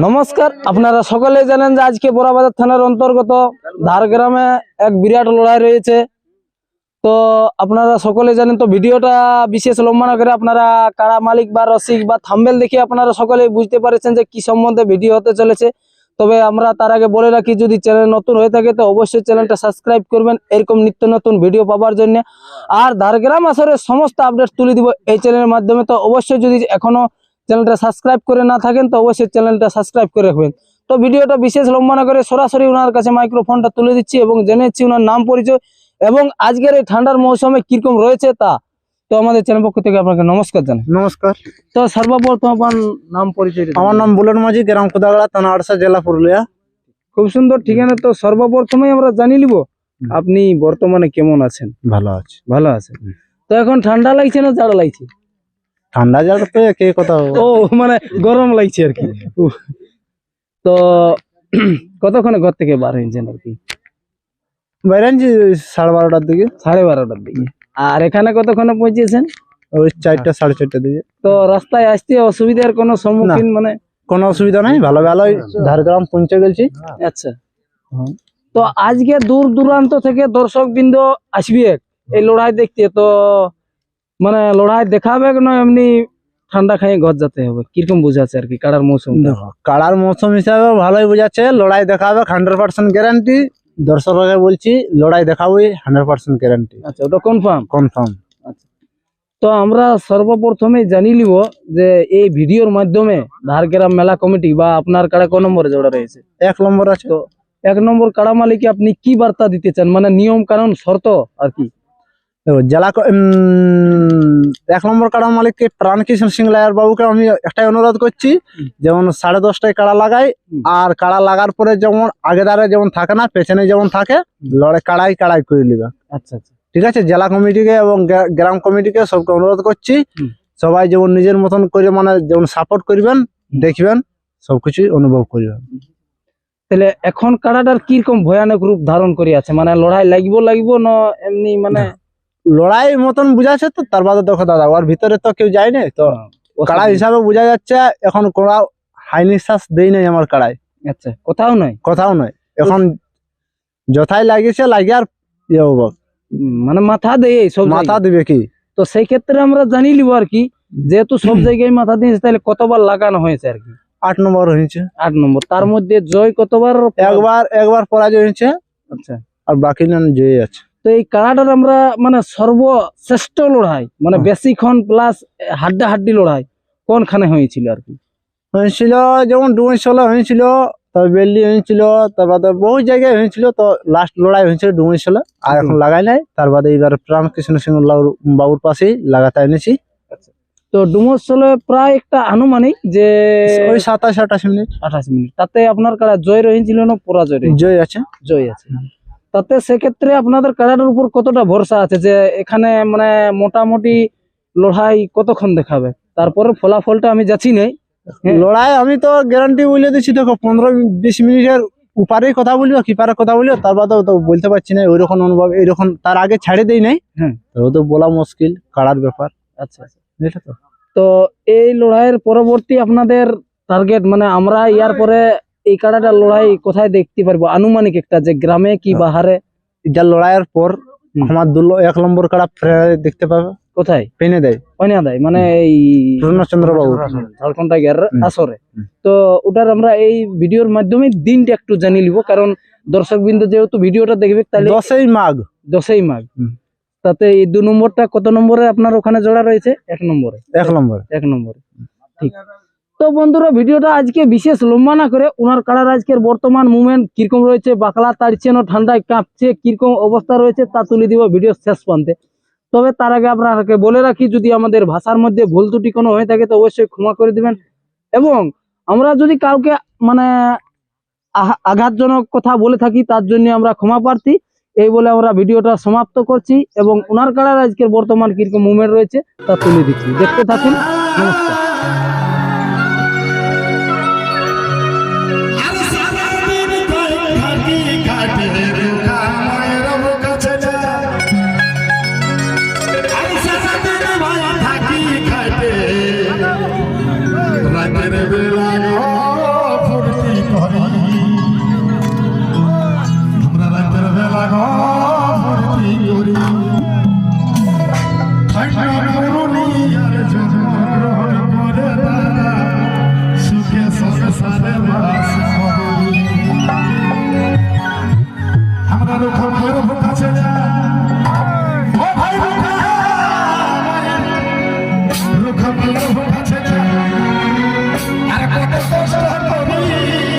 নমস্কার, আপনারা সকলে জানেন যে আজকে বোরাবাজার থানার অন্তর্গত ধারগ্রামে এক বিরাট লড়াই রয়েছে। তো আপনারা সকলে জানেন, তো ভিডিওটা বিশেষ লম্বা না করে আপনারা কারা মালিক বা রসিক বা থাম্বনেল দেখে আপনারা সকলেই বুঝতে পারছেন যে কি সম্বন্ধে ভিডিও হতে চলেছে। তবে আমরা তার আগে বলে রাখি, যদি চ্যানেল নতুন হয়ে থাকে তো অবশ্যই চ্যানেলটা সাবস্ক্রাইব করবেন এরকম নিত্য নতুন ভিডিও পাওয়ার জন্য। আর ধারগ্রাম আসরের সমস্ত আপডেট তুলে দিব এই চ্যানেলের মাধ্যমে। তো অবশ্যই যদি এখনো চ্যানেলটা সাবস্ক্রাইব করে না থাকেন তো অবশ্যই চ্যানেলটা সাবস্ক্রাইব করে রাখবেন। তো ভিডিওটা বিশেষ লম্বা না করে সরাসরি ওনার কাছে মাইক্রোফোনটা তুলে দিচ্ছি এবং জেনেছি ওনার নাম পরিচয় এবং আজকের এই ঠান্ডার মৌসুমে কিরকম রয়েছে তা। তো আমাদের চ্যানেল পক্ষ থেকে আপনাকে নমস্কার জানাই। নমস্কার। তো সর্বপ্রথম আপনার নাম পরিচয়। আমার নাম বুলেট মাঝি, গ্রাম কোদাগড়া, থানা আড়সা, জেলা পুরুলিয়া। খুব সুন্দর ঠিকানা। তো সর্বপ্রথমে আমরা জানি নিব আপনি বর্তমানে কেমন আছেন? ভালো আছে। ভালো আছেন। তো এখন ঠান্ডা লাগছে না জাড়া লাগছে? ঠান্ডা জাড়া তো একই কথা। ও মানে গরম লাগছে আর কি। তো কতক্ষণে ঘর থেকে বার হয়েছেন আর কি? বাইরে 12:30টার দিকে। 12:30টার দিকে। আর এখানে কতক্ষণে পৌঁছেছেন? ওই 4টা 4:30টার দিকে। তো রাস্তায় আসতে অসুবিধার কোনো সম্মুখীন মানে? কোনো অসুবিধা নাই, ভালো ভালোই ঝাড়গ্রাম পৌঁছে গেছি। আচ্ছা। তো আজকে দূর দূরান্ত থেকে দর্শক বৃন্দ আসবে এই লড়াই দেখতে। তো মানে লড়াই দেখাবে না এমনি ঠান্ডা খাইয়ে ঘর যেতে হবে, কিরকম বুঝাচ্ছে আর কি কাড়ার মৌসুম? কাড়ার মৌসুম হিসাবে ভালোই বোঝাচ্ছে। লড়াই দেখাবে 100% গ্যারান্টি। দর্শককে বলছি লড়াই দেখাবোই 100% গ্যারান্টি। আচ্ছা, ওটা কনফার্ম? কনফার্ম। আচ্ছা, তো আমরা সর্বপ্রথমে জানি নিব যে এই ভিডিওর মাধ্যমে ধারগ্রাম মেলা কমিটি বা আপনার কাড়া কোন নম্বরে জোড়া রয়েছে? 1 নম্বর আছে। তো 1 নম্বর কাড়া মালিককে আপনি কি বার্তা দিতে চান, মানে নিয়ম কানুন শর্ত আর কি? জেলা 1 নম্বর কাড়া মালিককে প্রাণকৃষ্ণ সিং লায়ার বাবুকে আমি একটাই অনুরোধ করছি, যেমন 10:30টায় কাড়া লাগাই আর কাড়া লাগার পরে যেমন আগেদারে যেমন থাকে না, পেছনে যেমন থাকে, লড়াই কাড়াই করে নিবে। আচ্ছা আচ্ছা, ঠিক আছে। জেলা কমিটিকে এবং গ্রাম কমিটিকে সবকে অনুরোধ করছি, সবাই যেমন নিজের মতন করে মানে যেমন সাপোর্ট করবেন, দেখবেন, সবকিছু অনুভব করবেন। তাহলে এখন কাড়াটার কিরকম ভয়ানক রূপ ধারণ করে আছে, মানে লড়াই লাগবো না এমনি মানে? লড়াই মতন বুঝাচ্ছে তো, তার বাদে দেখো দাদা ওর ভিতরে তো কেউ যায় নাই, তো কাড়া হিসাবে বোঝা যাচ্ছে এখন কোনো হাই নিঃশ্বাস দেই নাই আমার কাড়াই। আচ্ছা, কোথাও নয় এখন যথাই লাগিয়েছে লাগিয়ে আর ইয়ে হবো, মানে মাথা দেয় সব মাথা দিবে কি। তো সেই ক্ষেত্রে আমরা জানি লিব আর কি, যেহেতু সব জায়গায় মাথা দিয়েছে তাহলে কতবার লাগানো হয়েছে আর কি? 8 নম্বর হয়েছে। 8 নম্বর। তার মধ্যে জয় কতবার? একবার পরাজয় হয়েছে। আচ্ছা, আর বাকি না জয় আছে। তো এই কাড়াটার আমরা মানে সর্বশ্রেষ্ঠ লড়াই মানে বেশিক্ষণ প্লাস হাড্ডাহাড্ডি লড়াই কোনখানে হয়েছিল আর কি? হয়েছিল যেমন ডুমইশলা হয়েছিল, তারপর বেল্লি হয়েছিল, তারপরে বহু জায়গায় হয়েছিল। তো লাস্ট লড়াই হয়েছিল ডুমইশলা, আর এখন লাগাই নাই। তার বাদে এবার প্রাণকৃষ্ণ সিং বাবুর পাশেই লাগাতে এনেছি। তো ডুমইশলা প্রায় একটা আনুমানিক যে ওই 27-28 মিনিট। 28 মিনিট। তাতে আপনার কাড়া জয় রয়েছিল না পরাজয়? জয় আছে। জয় আছে। তাতে সেক্ষেত্রে আপনাদের কাড়াটার উপর কতটা ভরসা আছে যে এখানে মানে মোটামুটি লড়াই কতক্ষণ দেখাবে? তারপরে ফলাফলটা আমি যাচ্ছি নাই। লড়াই আমি তো গ্যারান্টি বলে দিচ্ছি, দেখো 15-20 মিনিটের উপারেই কথা বলবো, কিপারে কথা বলবো, তার বাদে তো বলতে পারছি না ওইরকম অনুভব। এইরকম তার আগে ছাড়ে দেই নাই, তো বলা মুশকিল কাড়ার ব্যাপার। আচ্ছা আচ্ছা, বুঝলে। তো এই লড়াইয়ের পরবর্তী আপনাদের টার্গেট মানে আমরা ইয়ার পরে এই কাড়াটা লড়াই কোথায় দেখতে পারবো আনুমানিক একটা, যে গ্রামে কি বাহারে? এটা লড়াইয়ের পর আমার 1 নম্বর কাড়া দেখতে পাবে। কোথায়? পেনে দেয় মানে এই পূর্ণচন্দ্র বাবু ঝাড়খণ্ড টাইগার আসরে। তো ওটার আমরা এই ভিডিওর মাধ্যমে দিনটা একটু জানি নিব, কারণ দর্শক বিন্দু যেহেতু ভিডিওটা দেখবে তাহলে 10ই মাঘ। তাতে এই 2 নম্বরটা কত নম্বরে আপনার ওখানে জোড়া রয়েছে? 1 নম্বরে। 1 নম্বরে। ঠিক। তো বন্ধুরা, ভিডিওটা আজকে বিশেষ লম্বা না করে ওনার কাড়ার আজকের বর্তমান মুভমেন্ট কিরকম রয়েছে, বাকলা তাড়ছে না ঠান্ডায় কাঁপছে, কিরকম অবস্থা রয়েছে তা তুলে দিব ভিডিও শেষ প্রান্তে। তবে তার আগে আপনাকে বলে রাখি, যদি আমাদের ভাষার মধ্যে ভুল ত্রুটি কোনো হয়ে থাকে তো অবশ্যই ক্ষমা করে দিবেন। এবং আমরা যদি কাউকে মানে আঘাতজনক কথা বলে থাকি তার জন্য আমরা ক্ষমা প্রার্থী। এই বলে আমরা ভিডিওটা সমাপ্ত করছি এবং ওনার কাড়ার আজকের বর্তমান কিরকম মুভমেন্ট রয়েছে তা তুলে দিচ্ছি। দেখতে থাকুন। নমস্কার। রাতের বেলা সারে মাস